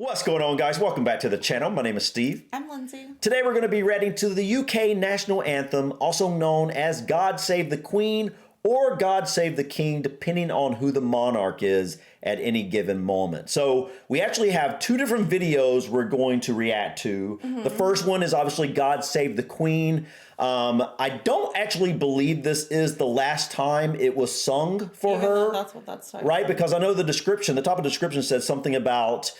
What's going on, guys? Welcome back to the channel. My name is Steve. I'm Lindsay. Today we're going to be reading to the UK National Anthem, also known as God Save the Queen or God Save the King, depending on who the monarch is at any given moment. So we actually have two different videos we're going to react to. The first one is obviously God Save the Queen. I don't actually believe this is the last time it was sung for her. That's what that's talking right? about. Because I know the description, the top of the description says something about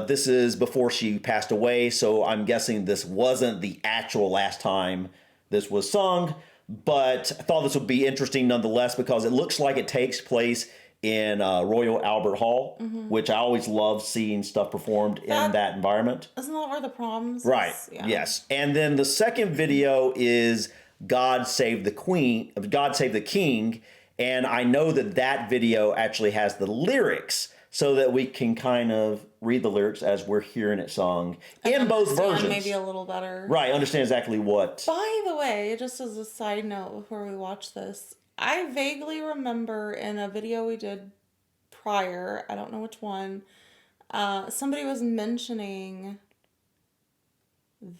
this is before she passed away. So I'm guessing this wasn't the actual last time this was sung. But I thought this would be interesting nonetheless because it looks like it takes place in Royal Albert Hall, which I always love seeing stuff performed in that environment. Isn't that where the proms Right. is? Yeah. Yes. And then the second video is God Save the Queen, God Save the King. And I know that that video actually has the lyrics so that we can kind of read the lyrics as we're hearing it sung in both versions. Maybe a little better. Right. Understand exactly what. By the way, just as a side note before we watch this, I vaguely remember in a video we did prior, I don't know which one, somebody was mentioning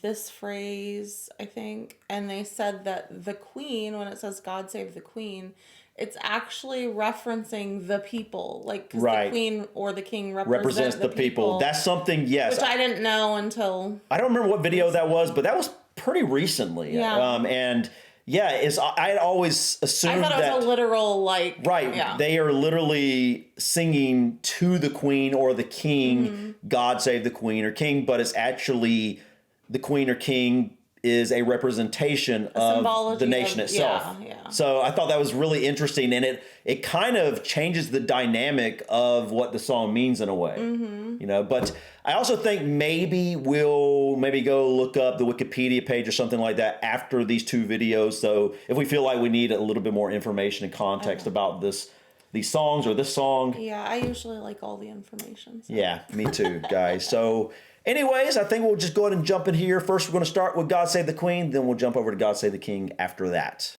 this phrase, I think, and they said that the Queen, when it says God Save the Queen, it's actually referencing the people, like, because the Queen or the King represents the people. That's something, yes. Which I didn't know until... I don't remember what video that was, but that was pretty recently. Yeah. And yeah, I had always assumed I thought it was a literal, like... Right. Yeah. They are literally singing to the Queen or the King, God Save the Queen or King, but it's actually the Queen or King is a representation of the nation itself. Yeah. So I thought that was really interesting, and it kind of changes the dynamic of what the song means in a way. You know, but I also think maybe we'll go look up the Wikipedia page or something like that after these two videos. So if we feel like we need a little bit more information and context about these songs or this song. Yeah, I usually like all the information. So. Yeah, me too, guys. So anyways, I think we'll just go ahead and jump in here. First, we're going to start with God Save the Queen. Then we'll jump over to God Save the King after that.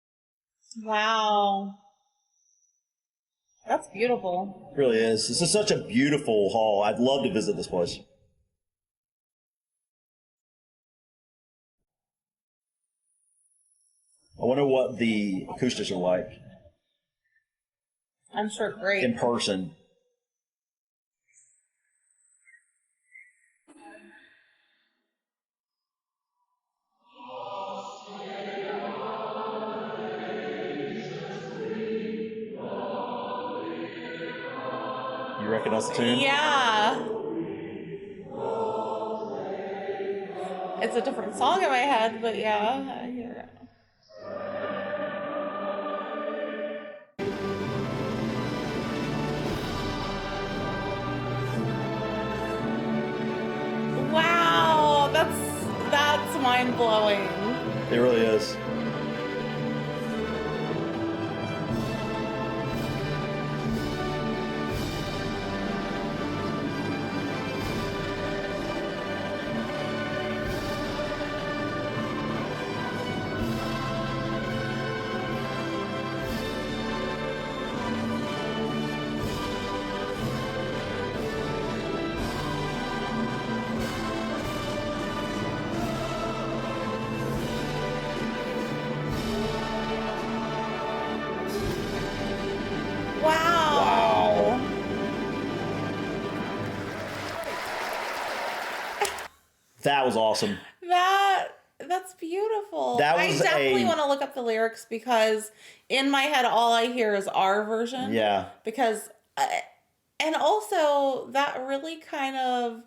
Wow. That's beautiful. It really is. This is such a beautiful hall. I'd love to visit this place. I wonder what the acoustics are like I'm sure great. in person. You recognize the tune? Yeah. It's a different song in my head, but yeah, I hear it. Wow, that's mind-blowing. It really is. Wow. That was awesome. That's beautiful. That I was definitely want to look up the lyrics because in my head all I hear is our version. Yeah. Because and also that really kind of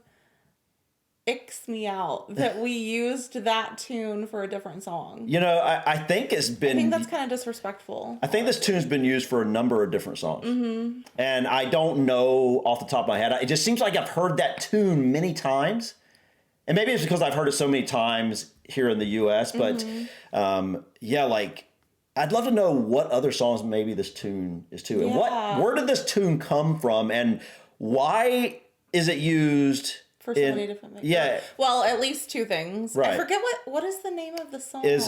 icks me out that we used that tune for a different song. You know, I think it's been... I think that's kind of disrespectful. I think this tune's been used for a number of different songs. And I don't know off the top of my head. It just seems like I've heard that tune many times. And maybe it's because I've heard it so many times here in the U.S. But yeah, like, I'd love to know what other songs maybe this tune is to. And where did this tune come from? And why is it used for so many different things. Yeah. Well, at least two things. Right. I forget what is the name of the song. Is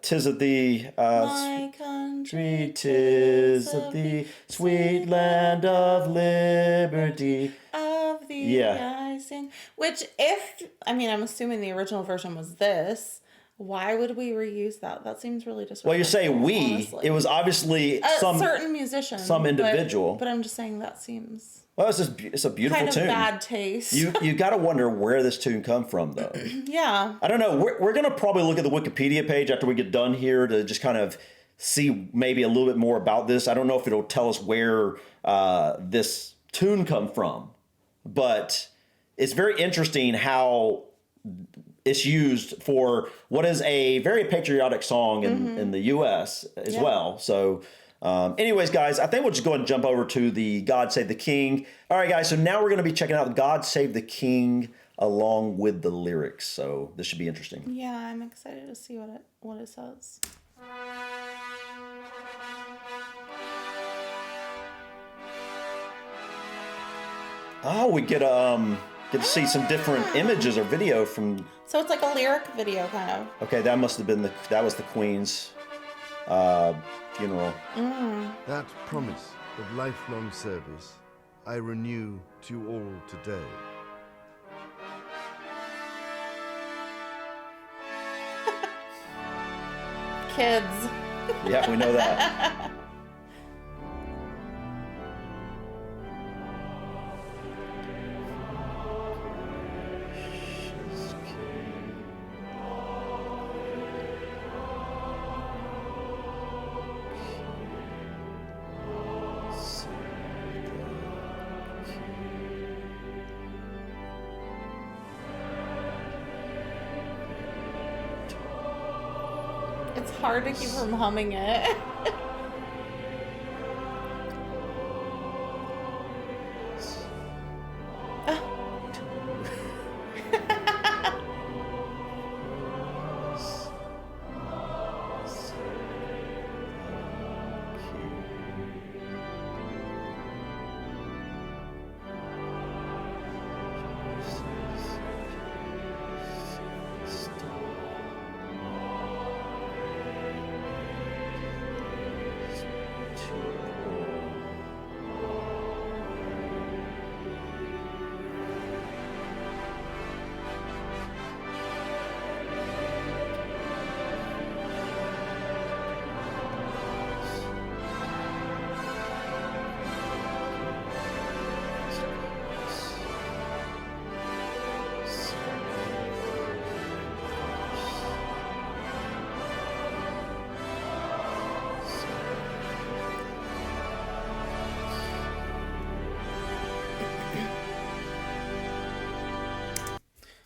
"'Tis of Thee, My country, 'tis of Thee, sweet land of liberty. Of the I sing. Which, I'm assuming the original version was this. Why would we reuse that? That seems really disrespectful. Well, you say we. Honestly. It was obviously some certain musician, some individual. But I'm just saying that seems. Well, it's a beautiful kind of tune. Bad taste. You got to wonder where this tune come from, though. Yeah. I don't know. We're gonna probably look at the Wikipedia page after we get done here to just kind of see maybe a little bit more about this. I don't know if it'll tell us where this tune come from, but it's very interesting how it's used for what is a very patriotic song in the U.S. as well. So. Anyways, guys, I think we'll just go ahead and jump over to the God Save the King. All right, guys, so now we're going to be checking out God Save the King along with the lyrics. So this should be interesting. Yeah, I'm excited to see what it says. Oh, we get to see some different images or video from. So it's like a lyric video, kind of. Okay, that must have been that was the Queen's funeral. That promise of lifelong service I renew to all today. Kids. Yeah, we know that. It's hard to keep from humming it.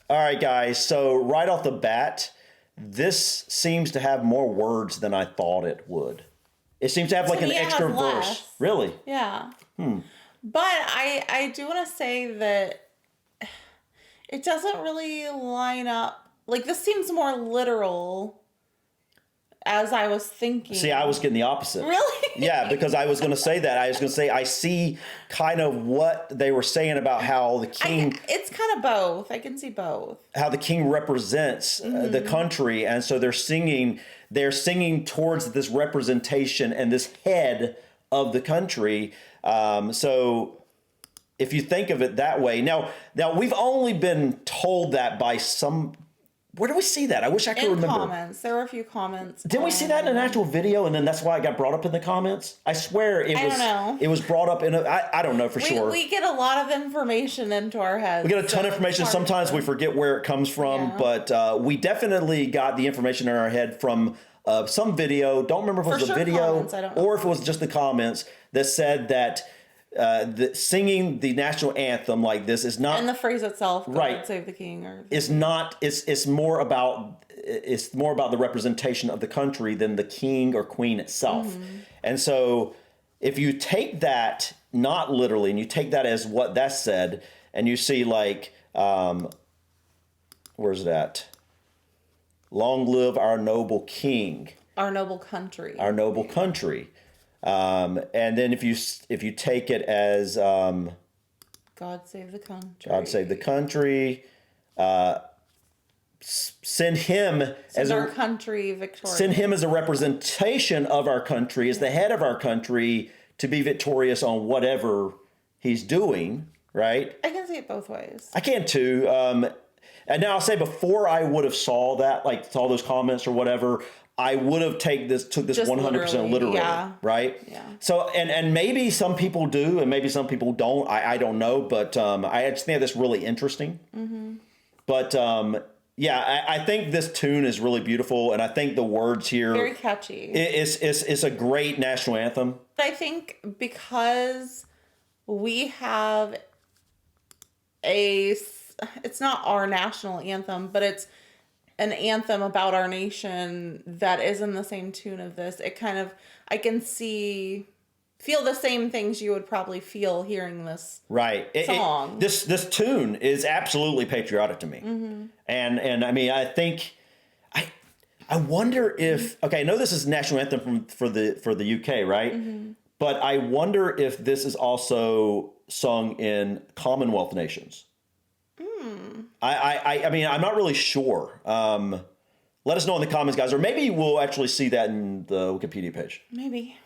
All right, guys. So right off the bat, this seems to have more words than I thought it would. It seems to have like an extra verse. Really? Yeah. But I do want to say that it doesn't really line up. Like, this seems more literal as I was thinking. See, I was getting the opposite. Really? Yeah, because I was going to say that. I was going to say I see kind of what they were saying about how the king... It's kind of both. I can see both. How the king represents the country. And so they're singing towards this representation and this head of the country. So if you think of it that way... Now we've only been told that by some... Where do we see that? I wish I could remember. Comments. There were a few comments. Didn't we see that in an actual video, and then that's why I got brought up in the comments? I swear it was brought up in I don't know for sure. We get a lot of information into our heads. We get a ton of information. Sometimes we forget where it comes from, but we definitely got the information in our head from some video. Don't remember if it was a video or if it was just the comments that said that singing the national anthem like this is not, and the phrase itself, right? Save the King, or it's not. It's more about the representation of the country than the king or queen itself. And so, if you take that not literally, and you take that as what that said, and you see like, where's that? Long live our noble king, our noble country, our noble country. And then if you take it as God save the country. God save the country. Send him as our country victorious. Send him as a representation of our country, as the head of our country, to be victorious on whatever he's doing, right? I can see it both ways. I can too. And now I'll say, before I would have saw those comments or whatever, I would have took this 100% literally, yeah. right? Yeah. So, and maybe some people do, and maybe some people don't. I don't know, but I just think that's really interesting. Mm-hmm. But yeah, I think this tune is really beautiful, and I think the words here very catchy. It's a great national anthem. I think because we have it's not our national anthem, but it's an anthem about our nation that is in the same tune of this. It kind of, I can feel the same things you would probably feel hearing this song. This tune is absolutely patriotic to me. Mm-hmm. And I mean, I think, I wonder if, okay, I know this is national anthem for the UK, right? Mm-hmm. But I wonder if this is also sung in Commonwealth nations. I mean, I'm not really sure. Let us know in the comments, guys, or maybe we'll actually see that in the Wikipedia page. Maybe.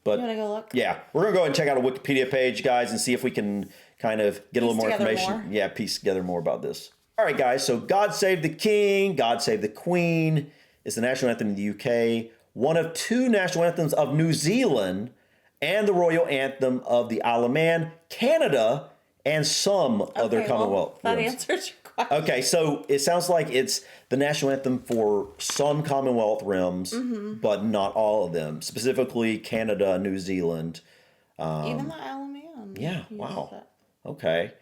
But you want to go look? Yeah, we're going to go ahead and check out a Wikipedia page, guys, and see if we can kind of get a little more information. Yeah, piece together more about this. All right, guys, so God Save the King, God Save the Queen is the national anthem in the UK, one of two national anthems of New Zealand, and the royal anthem of the Isle of Man, Canada, and some other Commonwealth. That answers your question. Okay, so it sounds like it's the national anthem for some Commonwealth realms, but not all of them. Specifically, Canada, New Zealand. Even the Isle of Man. Yeah, wow. Okay.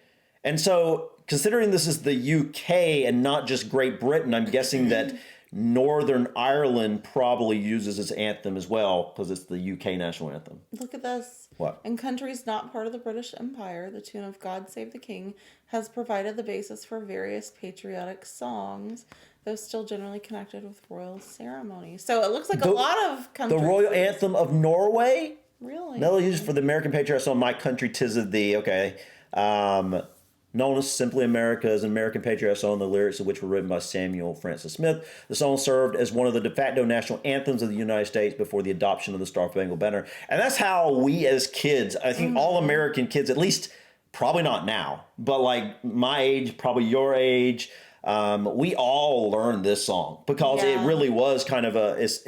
And so, considering this is the UK and not just Great Britain, I'm guessing that Northern Ireland probably uses its anthem as well, because it's the UK national anthem. Look at this. What? In countries not part of the British Empire, the tune of God Save the King has provided the basis for various patriotic songs, though still generally connected with royal ceremonies. So it looks like a lot of countries. The royal anthem of Norway? Really? They'll use for the American patriotic song, My Country 'Tis of Thee. Okay. Known as Simply America, is an American patriotic song, the lyrics of which were written by Samuel Francis Smith. The song served as one of the de facto national anthems of the United States before the adoption of the Star-Spangled Banner. And that's how we as kids, I think all American kids, at least probably not now, but like my age, probably your age, we all learned this song because it really was kind of it's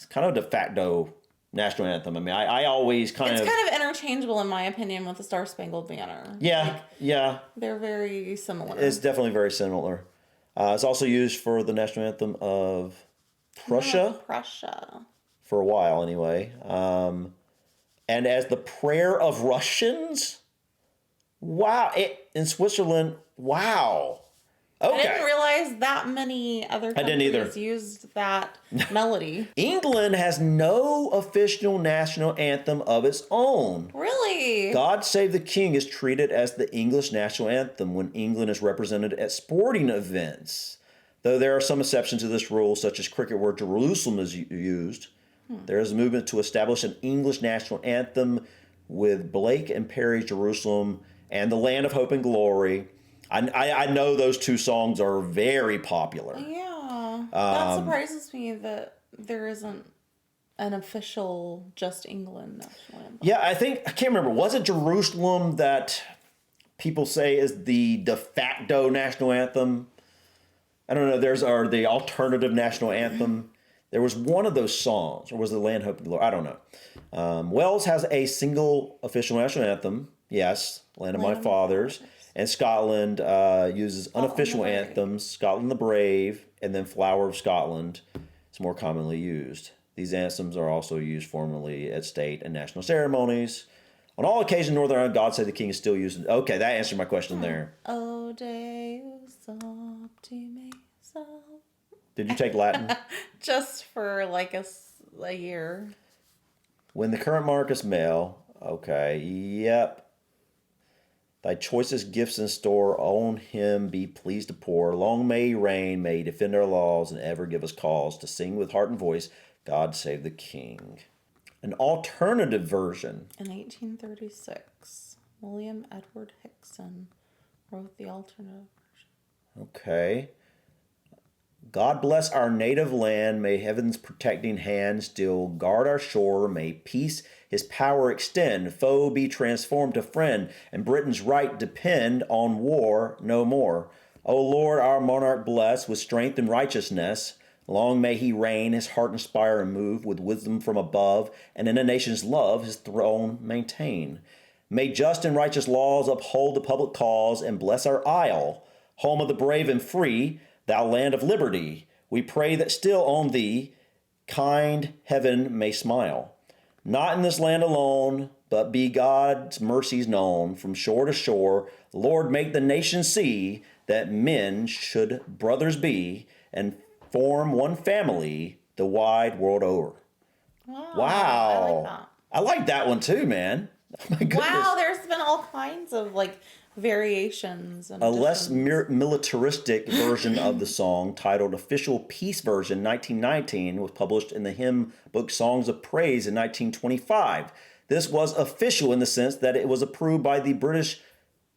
kind of de facto national anthem. I mean, I always it's kind of interchangeable in my opinion with the Star Spangled Banner. Yeah, yeah. They're very similar. It's definitely very similar. It's also used for the national anthem of Prussia. Prussia. For a while, anyway. And as the prayer of Russians. Wow. In Switzerland. Wow. Okay. I didn't realize that many other countries used that melody. England has no official national anthem of its own. Really? God Save the King is treated as the English national anthem when England is represented at sporting events. Though there are some exceptions to this rule, such as cricket where Jerusalem is used. There is a movement to establish an English national anthem with Blake and Perry's Jerusalem and the Land of Hope and Glory. I know those two songs are very popular. Yeah. That surprises me that there isn't an official just England national anthem. Yeah, I can't remember. Was it Jerusalem that people say is the de facto national anthem? I don't know. There's the alternative national anthem. There was one of those songs, or was it the Land, Hope, and Glory? I don't know. Wales has a single official national anthem. Yes, Land of My Fathers. And Scotland uses unofficial anthems, Scotland the Brave, and then Flower of Scotland is more commonly used. These anthems are also used formally at state and national ceremonies. On all occasions, Northern Ireland, God Save the King is still used. Okay, that answered my question there. O Deus optimis. Did you take Latin? Just for like a year. When the current monarch is male. Okay, yep. Thy choicest gifts in store on him be pleased to pour. Long may he reign, may he defend our laws, and ever give us cause to sing with heart and voice, God Save the King. An alternative version. In 1836. William Edward Hickson wrote the alternative version. Okay. God bless our native land. May heaven's protecting hand still guard our shore. May peace his power extend. Foe be transformed to friend, and Britain's right depend on war no more. O Lord, our monarch bless with strength and righteousness. Long may he reign, his heart inspire and move with wisdom from above, and in a nation's love his throne maintain. May just and righteous laws uphold the public cause and bless our isle, home of the brave and free, thou land of liberty. We pray that still on thee kind heaven may smile. Not in this land alone, but be God's mercies known from shore to shore. Lord, make the nation see that men should brothers be and form one family the wide world over. Wow. I like that. I like that one too, man. Oh my goodness. Wow, there's been all kinds of like variations. And a less militaristic version of the song, titled Official Peace Version 1919, was published in the hymn book Songs of Praise in 1925. This was official in the sense that it was approved by the British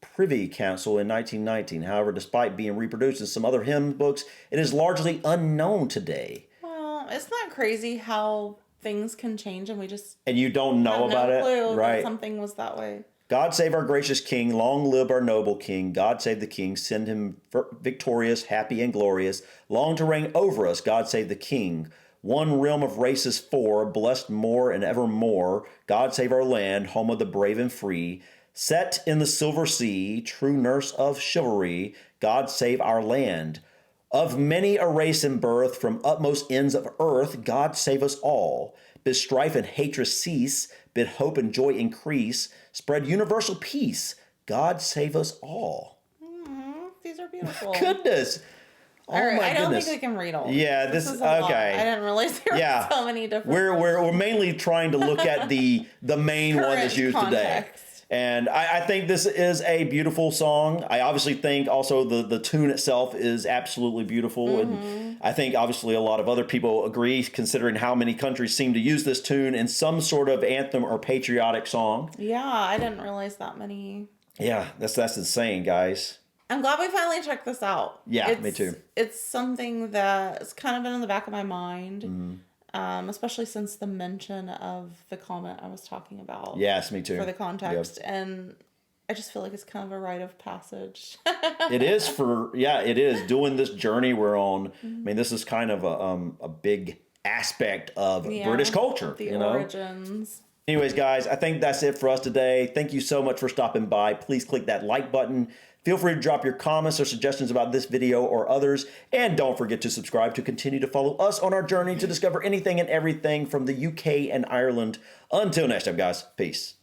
Privy Council in 1919. However, despite being reproduced in some other hymn books, it is largely unknown today. Well, isn't that crazy how things can change and we just you don't know about no clue it, right? That something was that way. God save our gracious King, long live our noble King. God save the King, send him victorious, happy and glorious, long to reign over us. God save the King. One realm of races four, blessed more and evermore. God save our land, home of the brave and free. Set in the silver sea, true nurse of chivalry. God save our land. Of many a race and birth, from utmost ends of earth, God save us all. Bid strife and hatred cease, bid hope and joy increase, spread universal peace. God save us all. These are beautiful. Goodness. Oh all right, my I don't goodness. think we can read all. Yeah, this is okay. Lot. I didn't realize there were so many different. We're mainly trying to look at the main one that's used context. today. And I think this is a beautiful song. I obviously think also the tune itself is absolutely beautiful. And I think obviously a lot of other people agree, considering how many countries seem to use this tune in some sort of anthem or patriotic song. Yeah, I didn't realize that many. Yeah, that's insane, guys. I'm glad we finally checked this out. Yeah, me too. It's something that's kind of been in the back of my mind. Especially since the mention of the comment I was talking about. Yes, me too. For the context. Yep. And I just feel like it's kind of a rite of passage. It is it is. Doing this journey we're on. I mean, this is kind of a big aspect of British culture. The origins. Anyways, guys, I think that's it for us today. Thank you so much for stopping by. Please click that like button. Feel free to drop your comments or suggestions about this video or others. And don't forget to subscribe to continue to follow us on our journey to discover anything and everything from the UK and Ireland. Until next time, guys. Peace.